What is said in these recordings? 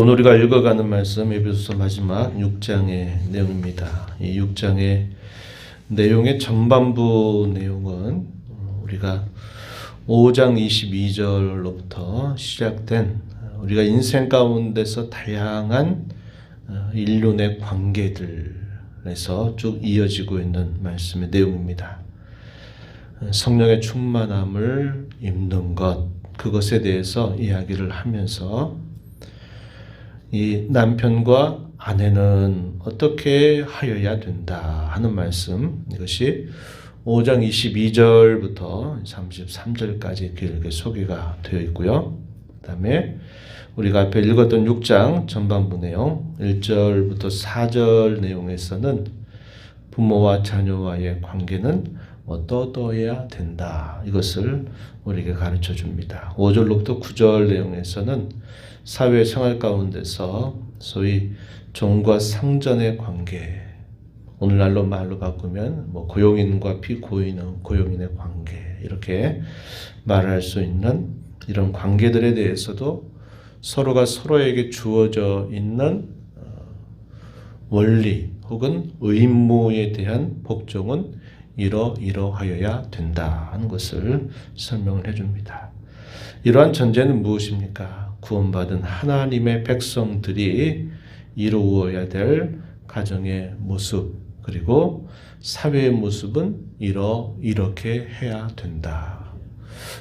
오늘 우리가 읽어가는 말씀 에베소서 마지막 6장의 내용입니다. 이 6장의 내용의 전반부 내용은 우리가 5장 22절로부터 시작된 우리가 인생 가운데서 다양한 인류 내 관계들에서 쭉 이어지고 있는 말씀의 내용입니다. 성령의 충만함을 입는 것, 그것에 대해서 이야기를 하면서 이 남편과 아내는 어떻게 하여야 된다 하는 말씀, 이것이 5장 22절부터 33절까지 길게 소개가 되어 있고요. 그 다음에 우리가 앞에 읽었던 6장 전반부 내용 1절부터 4절 내용에서는 부모와 자녀와의 관계는 어떠어야 된다, 이것을 우리에게 가르쳐 줍니다. 5절로부터 9절 내용에서는 사회생활 가운데서 소위 종과 상전의 관계, 오늘날로 말로 바꾸면 고용인과 비고용인의 관계, 이렇게 말할 수 있는 이런 관계들에 대해서도 서로가 서로에게 주어져 있는 원리 혹은 의무에 대한 복종은 이러하여야 된다 하는 것을 설명을 해줍니다. 이러한 전제는 무엇입니까? 구원받은 하나님의 백성들이 이루어야 될 가정의 모습, 그리고 사회의 모습은 이렇게 해야 된다.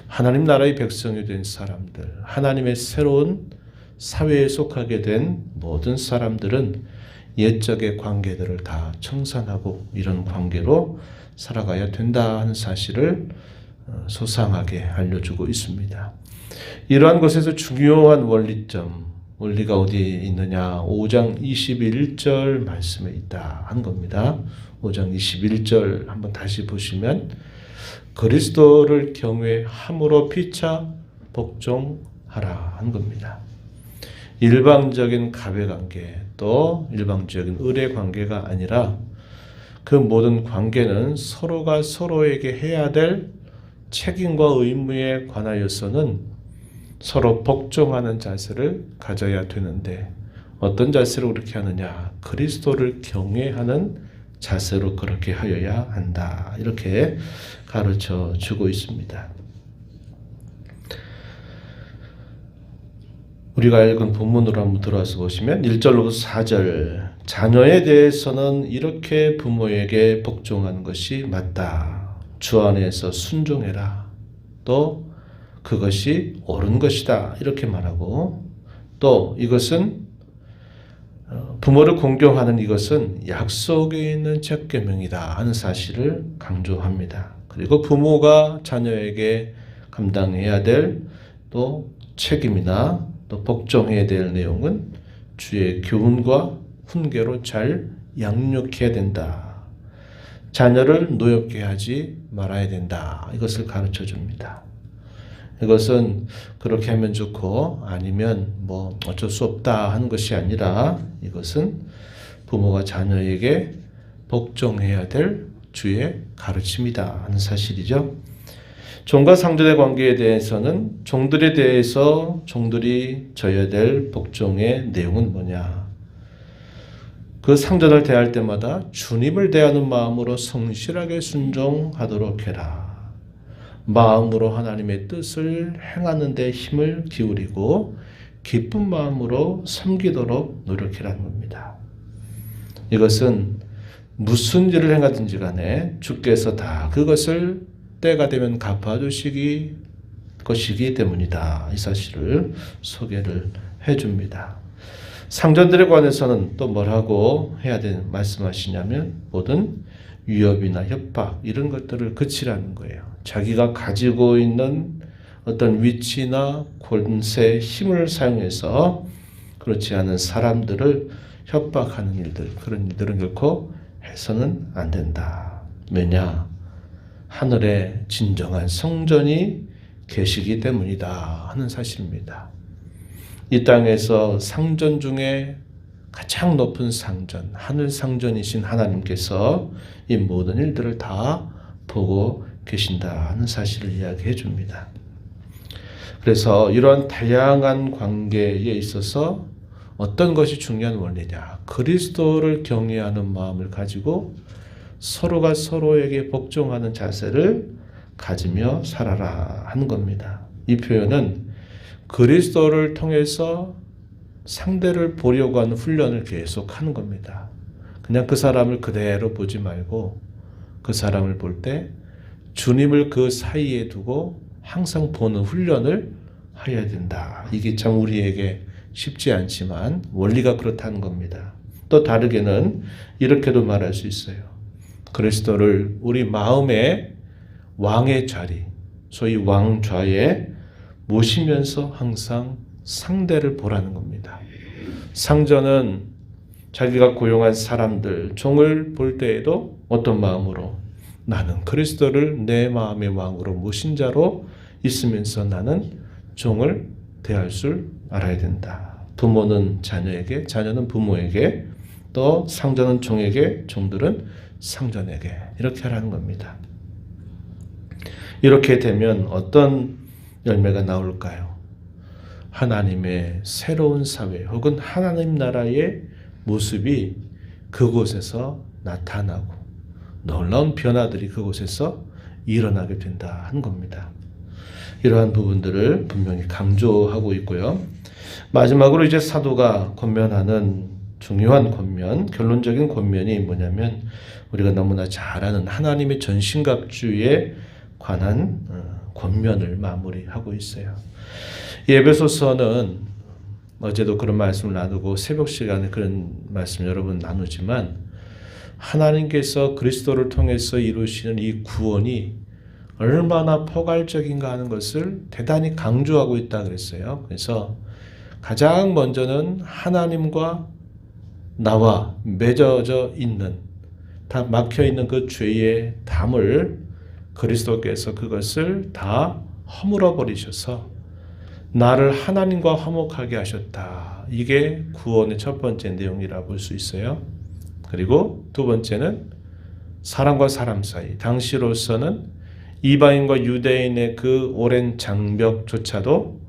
하나님 나라의 백성이 된 사람들, 하나님의 새로운 사회에 속하게 된 모든 사람들은 옛적의 관계들을 다 청산하고 이런 관계로 살아가야 된다 하는 사실을 소상하게 알려주고 있습니다. 이러한 것에서 중요한 원리가 어디에 있느냐? 5장 21절 말씀에 있다 한 겁니다. 5장 21절 한번 다시 보시면 그리스도를 경외함으로 피차 복종하라 한 겁니다. 일방적인 가배관계 또 일방적인 의뢰관계가 아니라 그 모든 관계는 서로가 서로에게 해야 될 책임과 의무에 관하여서는 서로 복종하는 자세를 가져야 되는데 어떤 자세로 그렇게 하느냐? 그리스도를 경외하는 자세로 그렇게 하여야 한다, 이렇게 가르쳐 주고 있습니다. 우리가 읽은 본문으로 한번 들어와서 보시면 1절로부터 4절, 자녀에 대해서는 이렇게 부모에게 복종하는 것이 맞다. 주 안에서 순종해라. 또 그것이 옳은 것이다, 이렇게 말하고, 또 이것은 부모를 공경하는 이것은 약속에 있는 첫 계명이다 하는 사실을 강조합니다. 그리고 부모가 자녀에게 감당해야 될 또 책임이나 또 복종해야 될 내용은 주의 교훈과 훈계로 잘 양육해야 된다. 자녀를 노엽게 하지 말아야 된다, 이것을 가르쳐 줍니다. 이것은 그렇게 하면 좋고 아니면 어쩔 수 없다 하는 것이 아니라 이것은 부모가 자녀에게 복종해야 될 주의 가르침이다 하는 사실이죠. 종과 상전의 관계에 대해서는 종들에 대해서 종들이 져야 될 복종의 내용은 뭐냐? 그 상전을 대할 때마다 주님을 대하는 마음으로 성실하게 순종하도록 해라. 마음으로 하나님의 뜻을 행하는 데 힘을 기울이고 기쁜 마음으로 섬기도록 노력해라는 겁니다. 이것은 무슨 일을 행하든지 간에 주께서 다 그것을 때가 되면 갚아주시기 것이기 때문이다, 이 사실을 소개를 해줍니다. 상전들에 관해서는 또 뭐라고 해야 되는 말씀하시냐면 모든 위협이나 협박 이런 것들을 그치라는 거예요. 자기가 가지고 있는 어떤 위치나 권세, 힘을 사용해서 그렇지 않은 사람들을 협박하는 일들, 그런 일들은 결코 해서는 안 된다. 왜냐? 하늘에 진정한 성전이 계시기 때문이다 하는 사실입니다. 이 땅에서 상전 중에 가장 높은 상전, 하늘 상전이신 하나님께서 이 모든 일들을 다 보고 계신다 하는 사실을 이야기해 줍니다. 그래서 이러한 다양한 관계에 있어서 어떤 것이 중요한 원리냐? 그리스도를 경외하는 마음을 가지고 서로가 서로에게 복종하는 자세를 가지며 살아라 하는 겁니다. 이 표현은 그리스도를 통해서 상대를 보려고 하는 훈련을 계속 하는 겁니다. 그냥 그 사람을 그대로 보지 말고 그 사람을 볼 때 주님을 그 사이에 두고 항상 보는 훈련을 해야 된다. 이게 참 우리에게 쉽지 않지만 원리가 그렇다는 겁니다. 또 다르게는 이렇게도 말할 수 있어요. 그리스도를 우리 마음의 왕의 자리, 소위 왕좌에 모시면서 항상 상대를 보라는 겁니다. 상전은 자기가 고용한 사람들, 종을 볼 때에도 어떤 마음으로 나는 그리스도를 내 마음의 왕으로 모신 자로 있으면서 나는 종을 대할 줄 알아야 된다. 부모는 자녀에게, 자녀는 부모에게, 또 상전은 종에게, 종들은 상전에게 이렇게 하라는 겁니다. 이렇게 되면 어떤 열매가 나올까요? 하나님의 새로운 사회 혹은 하나님 나라의 모습이 그곳에서 나타나고 놀라운 변화들이 그곳에서 일어나게 된다 하는 겁니다. 이러한 부분들을 분명히 강조하고 있고요. 마지막으로 이제 사도가 권면하는 중요한 권면, 결론적인 권면이 뭐냐면 우리가 너무나 잘 아는 하나님의 전신갑주에 관한 권면을 마무리하고 있어요. 이 에베소서는 어제도 그런 말씀을 나누고 새벽 시간에 그런 말씀 여러 번 나누지만 하나님께서 그리스도를 통해서 이루시는 이 구원이 얼마나 포괄적인가 하는 것을 대단히 강조하고 있다 그랬어요. 그래서 가장 먼저는 하나님과 나와 맺어져 있는, 다 막혀 있는 그 죄의 담을 그리스도께서 그것을 다 허물어 버리셔서 나를 하나님과 화목하게 하셨다. 이게 구원의 첫 번째 내용이라 볼 수 있어요. 그리고 두 번째는 사람과 사람 사이, 당시로서는 이방인과 유대인의 그 오랜 장벽조차도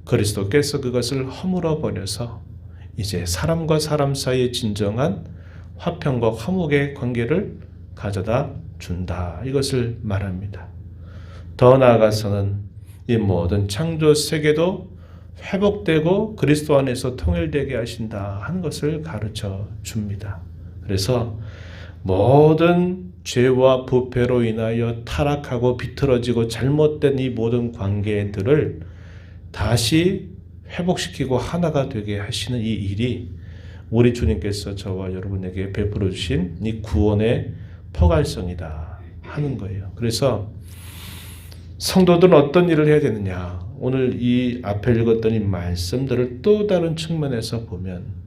그리스도께서 그것을 허물어 버려서 이제 사람과 사람 사이의 진정한 화평과 화목의 관계를 가져다 준다. 이것을 말합니다. 더 나아가서는 이 모든 창조 세계도 회복되고 그리스도 안에서 통일되게 하신다 하는 것을 가르쳐 줍니다. 그래서 모든 죄와 부패로 인하여 타락하고 비틀어지고 잘못된 이 모든 관계들을 다시 회복시키고 하나가 되게 하시는 이 일이 우리 주님께서 저와 여러분에게 베풀어 주신 이 구원의 포괄성이다 하는 거예요. 그래서 성도들은 어떤 일을 해야 되느냐? 오늘 이 앞에 읽었던 이 말씀들을 또 다른 측면에서 보면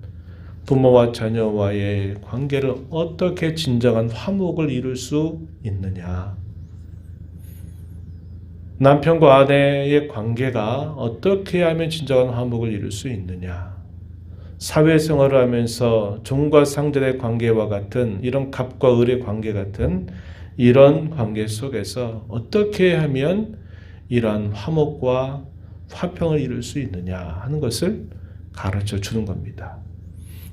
부모와 자녀와의 관계를 어떻게 진정한 화목을 이룰 수 있느냐? 남편과 아내의 관계가 어떻게 하면 진정한 화목을 이룰 수 있느냐? 사회생활을 하면서 종과 상전의 관계와 같은 이런 갑과 을의 관계 같은 이런 관계 속에서 어떻게 하면 이러한 화목과 화평을 이룰 수 있느냐 하는 것을 가르쳐 주는 겁니다.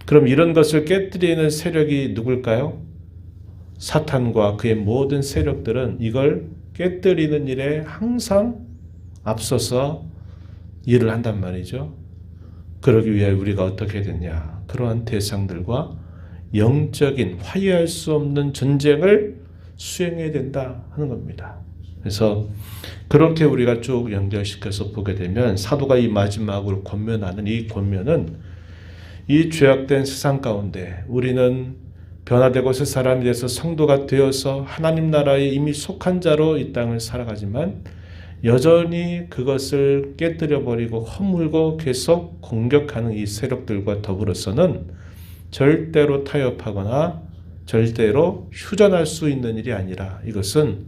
그럼 이런 것을 깨뜨리는 세력이 누굴까요? 사탄과 그의 모든 세력들은 이걸 깨뜨리는 일에 항상 앞서서 일을 한단 말이죠. 그러기 위해 우리가 어떻게 되냐? 그러한 대상들과 영적인 화해할 수 없는 전쟁을 수행해야 된다 하는 겁니다. 그래서 그렇게 우리가 쭉 연결시켜서 보게 되면 사도가 이 마지막으로 권면하는 이 권면은 이 죄악된 세상 가운데 우리는 변화되고 새 사람이 돼서 성도가 되어서 하나님 나라에 이미 속한 자로 이 땅을 살아가지만 여전히 그것을 깨뜨려버리고 허물고 계속 공격하는 이 세력들과 더불어서는 절대로 타협하거나 절대로 휴전할 수 있는 일이 아니라 이것은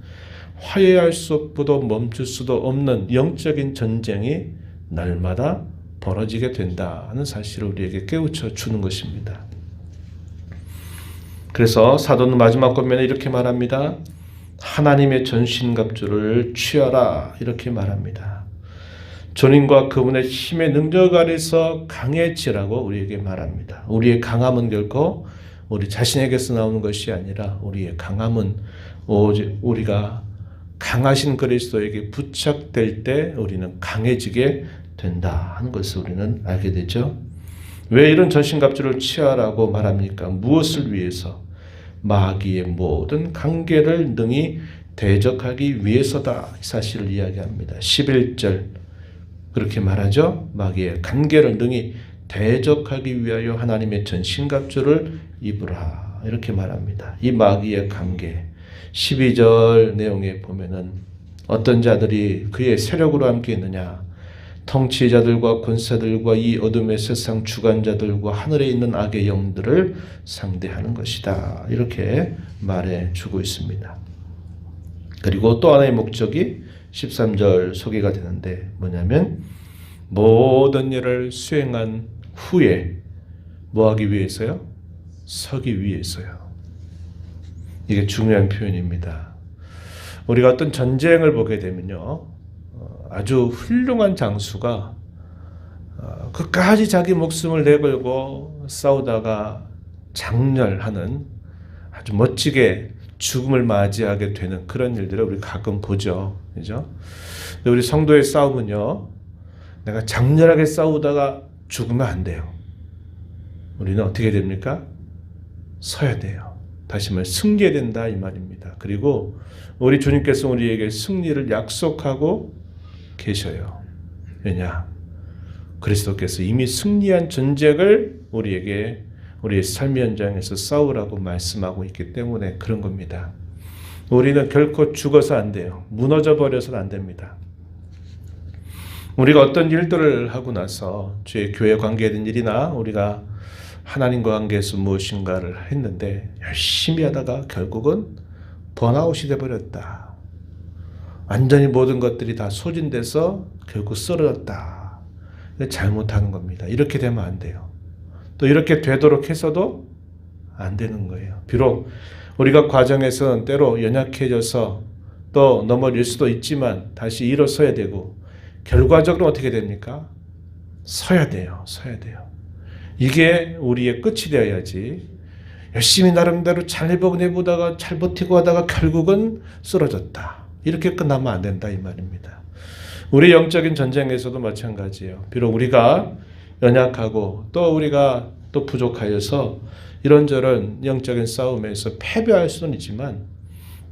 화해할 수 없고도 멈출 수도 없는 영적인 전쟁이 날마다 벌어지게 된다는 사실을 우리에게 깨우쳐 주는 것입니다. 그래서 사도는 마지막 권면에 이렇게 말합니다. 하나님의 전신갑주를 취하라 이렇게 말합니다. 주님과 그분의 힘의 능력 아래서 강해지라고 우리에게 말합니다. 우리의 강함은 결코 우리 자신에게서 나오는 것이 아니라 우리의 강함은 오직 우리가 강하신 그리스도에게 부착될 때 우리는 강해지게 된다 하는 것을 우리는 알게 되죠. 왜 이런 전신갑주를 취하라고 말합니까? 무엇을 위해서? 마귀의 모든 관계를 능히 대적하기 위해서다. 이 사실을 이야기합니다. 11절 그렇게 말하죠. 마귀의 관계를 능히 대적하기 위하여 하나님의 전신갑주를 입으라. 이렇게 말합니다. 이 마귀의 관계 12절 내용에 보면은 어떤 자들이 그의 세력으로 함께 있느냐? 통치자들과 권세들과 이 어둠의 세상 주관자들과 하늘에 있는 악의 영들을 상대하는 것이다. 이렇게 말해주고 있습니다. 그리고 또 하나의 목적이 13절 소개가 되는데 뭐냐면 모든 일을 수행한 후에 뭐 하기 위해서요? 서기 위해서요. 이게 중요한 표현입니다. 우리가 어떤 전쟁을 보게 되면요. 아주 훌륭한 장수가 끝까지 자기 목숨을 내걸고 싸우다가 장렬하는 아주 멋지게 죽음을 맞이하게 되는 그런 일들을 우리 가끔 보죠. 그죠? 우리 성도의 싸움은요. 내가 장렬하게 싸우다가 죽으면 안 돼요. 우리는 어떻게 됩니까? 서야 돼요. 다시 말해 승리해야 된다 이 말입니다. 그리고 우리 주님께서 우리에게 승리를 약속하고 계셔요. 왜냐? 그리스도께서 이미 승리한 전쟁을 우리에게 우리의 삶의 현장에서 싸우라고 말씀하고 있기 때문에 그런 겁니다. 우리는 결코 죽어서 안 돼요. 무너져 버려서는 안 됩니다. 우리가 어떤 일들을 하고 나서 주의 교회 관계된 일이나 우리가 하나님과 관계에서 무엇인가를 했는데 열심히 하다가 결국은 번아웃이 되어버렸다. 완전히 모든 것들이 다 소진돼서 결국 쓰러졌다. 잘못하는 겁니다. 이렇게 되면 안 돼요. 또 이렇게 되도록 해서도 안 되는 거예요. 비록 우리가 과정에서는 때로 연약해져서 또 넘어질 수도 있지만 다시 일어서야 되고 결과적으로 어떻게 됩니까? 서야 돼요. 서야 돼요. 이게 우리의 끝이 되어야지 열심히 나름대로 잘 해보다가 잘 버티고 하다가 결국은 쓰러졌다. 이렇게 끝나면 안 된다 이 말입니다. 우리 영적인 전쟁에서도 마찬가지예요. 비록 우리가 연약하고 또 우리가 또 부족하여서 이런저런 영적인 싸움에서 패배할 수는 있지만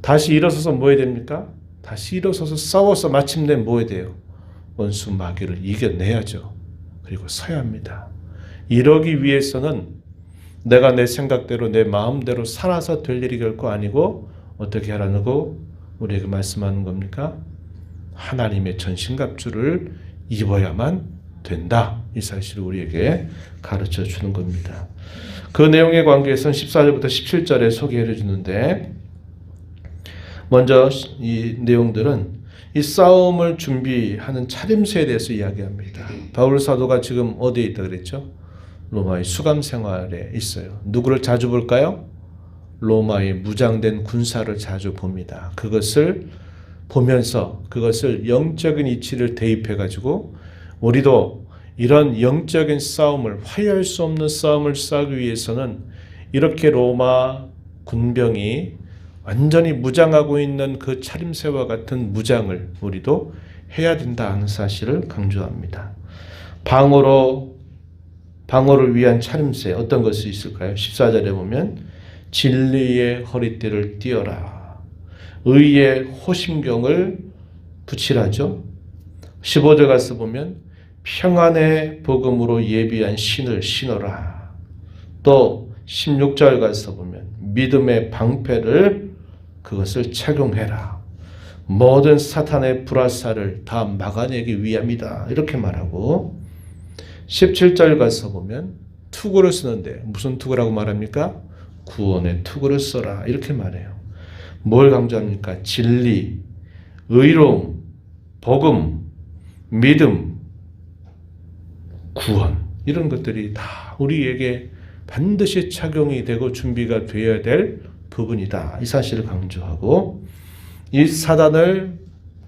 다시 일어서서 뭐 해야 됩니까? 다시 일어서서 싸워서 마침내 뭐 해야 돼요? 원수 마귀를 이겨내야죠. 그리고 서야 합니다. 이러기 위해서는 내가 내 생각대로 내 마음대로 살아서 될 일이 결코 아니고 어떻게 하라는 거 우리에게 말씀하는 겁니까? 하나님의 전신갑주를 입어야만 된다. 이 사실을 우리에게 가르쳐 주는 겁니다. 그 내용의 관계에서는 14절부터 17절에 소개해 주는데 먼저 이 내용들은 이 싸움을 준비하는 차림새에 대해서 이야기합니다. 바울 사도가 지금 어디에 있다 그랬죠? 로마의 수감 생활에 있어요. 누구를 자주 볼까요? 로마의 무장된 군사를 자주 봅니다. 그것을 보면서 그것을 영적인 이치를 대입해 가지고 우리도 이런 영적인 싸움을 화해할 수 없는 싸움을 싸기 위해서는 이렇게 로마 군병이 완전히 무장하고 있는 그 차림새와 같은 무장을 우리도 해야 된다 하는 사실을 강조합니다. 방어를 위한 차림새 어떤 것이 있을까요? 14절에 보면 진리의 허리띠를 띠어라. 의의 호심경을 붙이라죠. 15절 가서 보면 평안의 복음으로 예비한 신을 신어라. 또 16절 가서 보면 믿음의 방패를 그것을 착용해라. 모든 사탄의 불화살을 다 막아내기 위함이다. 이렇게 말하고 17절 가서 보면 투구를 쓰는데 무슨 투구라고 말합니까? 구원의 투구를 써라. 이렇게 말해요. 뭘 강조합니까? 진리, 의로움, 복음, 믿음, 구원 이런 것들이 다 우리에게 반드시 착용이 되고 준비가 되어야 될 부분이다. 이 사실을 강조하고 이 사단을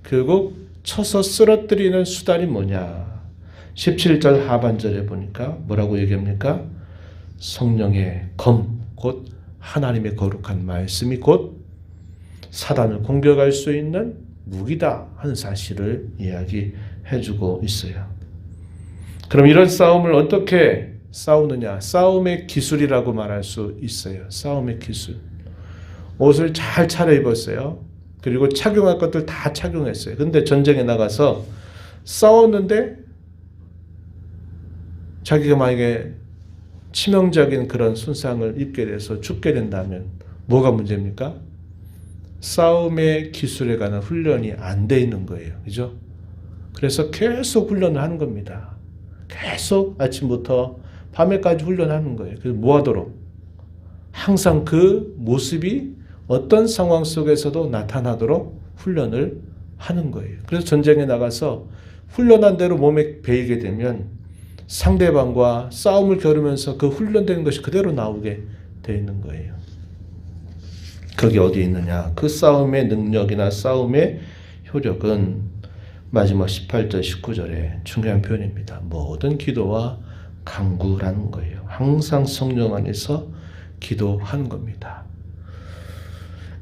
결국 쳐서 쓰러뜨리는 수단이 뭐냐? 17절 하반절에 보니까 뭐라고 얘기합니까? 성령의 검, 곧 하나님의 거룩한 말씀이 곧 사단을 공격할 수 있는 무기다 하는 사실을 이야기해주고 있어요. 그럼 이런 싸움을 어떻게 싸우느냐? 싸움의 기술이라고 말할 수 있어요. 싸움의 기술. 옷을 잘 차려입었어요. 그리고 착용할 것들 다 착용했어요. 근데 전쟁에 나가서 싸웠는데 자기가 만약에 치명적인 그런 손상을 입게 돼서 죽게 된다면 뭐가 문제입니까? 싸움의 기술에 관한 훈련이 안 돼 있는 거예요. 그죠? 그래서 계속 훈련을 하는 겁니다. 계속 아침부터 밤에까지 훈련하는 거예요. 그래서 뭐 하도록? 항상 그 모습이 어떤 상황 속에서도 나타나도록 훈련을 하는 거예요. 그래서 전쟁에 나가서 훈련한 대로 몸에 배이게 되면 상대방과 싸움을 겨루면서 그 훈련된 것이 그대로 나오게 돼 있는 거예요. 그게 어디에 있느냐? 그 싸움의 능력이나 싸움의 효력은 마지막 18절, 19절에 중요한 표현입니다. 모든 기도와 간구라는 거예요. 항상 성령 안에서 기도하는 겁니다.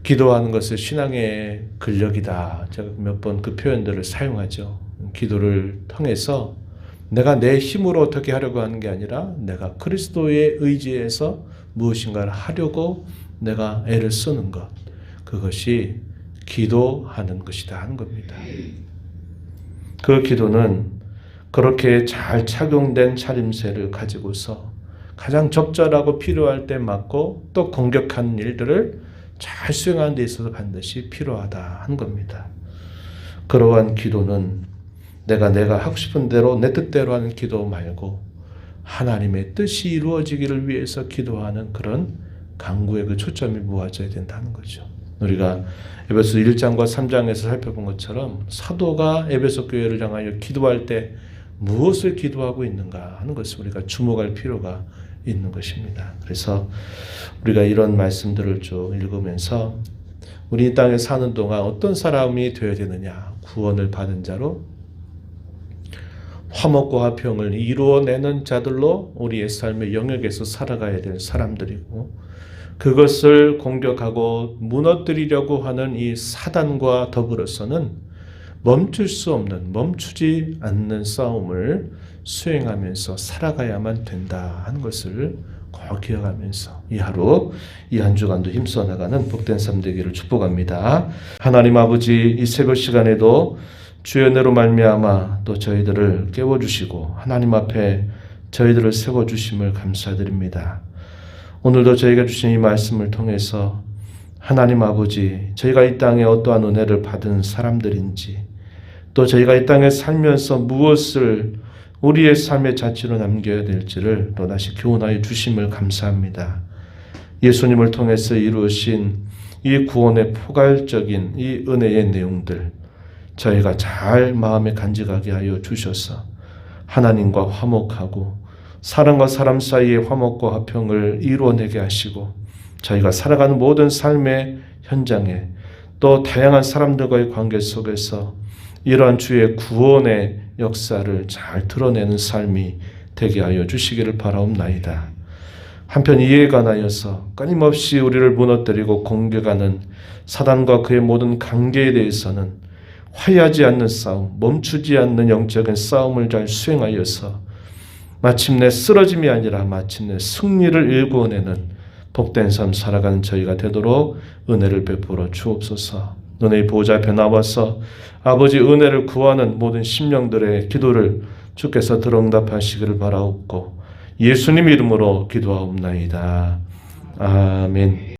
기도하는 것은 신앙의 근력이다. 제가 몇 번 그 표현들을 사용하죠. 기도를 통해서 내가 내 힘으로 어떻게 하려고 하는 게 아니라 내가 그리스도의 의지에서 무엇인가를 하려고 내가 애를 쓰는 것. 그것이 기도하는 것이다 하는 겁니다. 그 기도는 그렇게 잘 착용된 차림새를 가지고서 가장 적절하고 필요할 때 맞고 또 공격하는 일들을 잘 수행하는 데 있어서 반드시 필요하다 하는 겁니다. 그러한 기도는 내가 하고 싶은 대로 내 뜻대로 하는 기도 말고 하나님의 뜻이 이루어지기를 위해서 기도하는 그런 간구의 그 초점이 모아져야 된다는 거죠. 우리가 에베소 1장과 3장에서 살펴본 것처럼 사도가 에베소 교회를 향하여 기도할 때 무엇을 기도하고 있는가 하는 것을 우리가 주목할 필요가 있는 것입니다. 그래서 우리가 이런 말씀들을 쭉 읽으면서 우리 이 땅에 사는 동안 어떤 사람이 되어야 되느냐? 구원을 받은 자로 화목과 화평을 이루어내는 자들로 우리의 삶의 영역에서 살아가야 될 사람들이고, 그것을 공격하고 무너뜨리려고 하는 이 사단과 더불어서는 멈출 수 없는, 멈추지 않는 싸움을 수행하면서 살아가야만 된다 하는 것을 꼭 기억하면서 이 하루, 이 한 주간도 힘써 나가는 복된 삶 되기를 축복합니다. 하나님 아버지, 이 새벽 시간에도 주의 은혜로 말미암아 또 저희들을 깨워주시고 하나님 앞에 저희들을 세워주심을 감사드립니다. 오늘도 저희가 주신 이 말씀을 통해서 하나님 아버지, 저희가 이 땅에 어떠한 은혜를 받은 사람들인지, 또 저희가 이 땅에 살면서 무엇을 우리의 삶의 자취로 남겨야 될지를 또다시 교훈하여 주심을 감사합니다. 예수님을 통해서 이루신 이 구원의 포괄적인 이 은혜의 내용들, 저희가 잘 마음에 간직하게 하여 주셔서 하나님과 화목하고 사람과 사람 사이의 화목과 화평을 이루어내게 하시고, 저희가 살아가는 모든 삶의 현장에 또 다양한 사람들과의 관계 속에서 이러한 주의 구원의 역사를 잘 드러내는 삶이 되게 하여 주시기를 바라옵나이다. 한편 이에 관하여서 끊임없이 우리를 무너뜨리고 공격하는 사단과 그의 모든 관계에 대해서는 화해하지 않는 싸움, 멈추지 않는 영적인 싸움을 잘 수행하여서 마침내 쓰러짐이 아니라 마침내 승리를 일구어내는 복된 삶 살아가는 저희가 되도록 은혜를 베풀어 주옵소서. 은혜의 보좌 앞에 나와서 아버지 은혜를 구하는 모든 심령들의 기도를 주께서 들어응답하시기를 바라옵고 예수님 이름으로 기도하옵나이다. 아멘.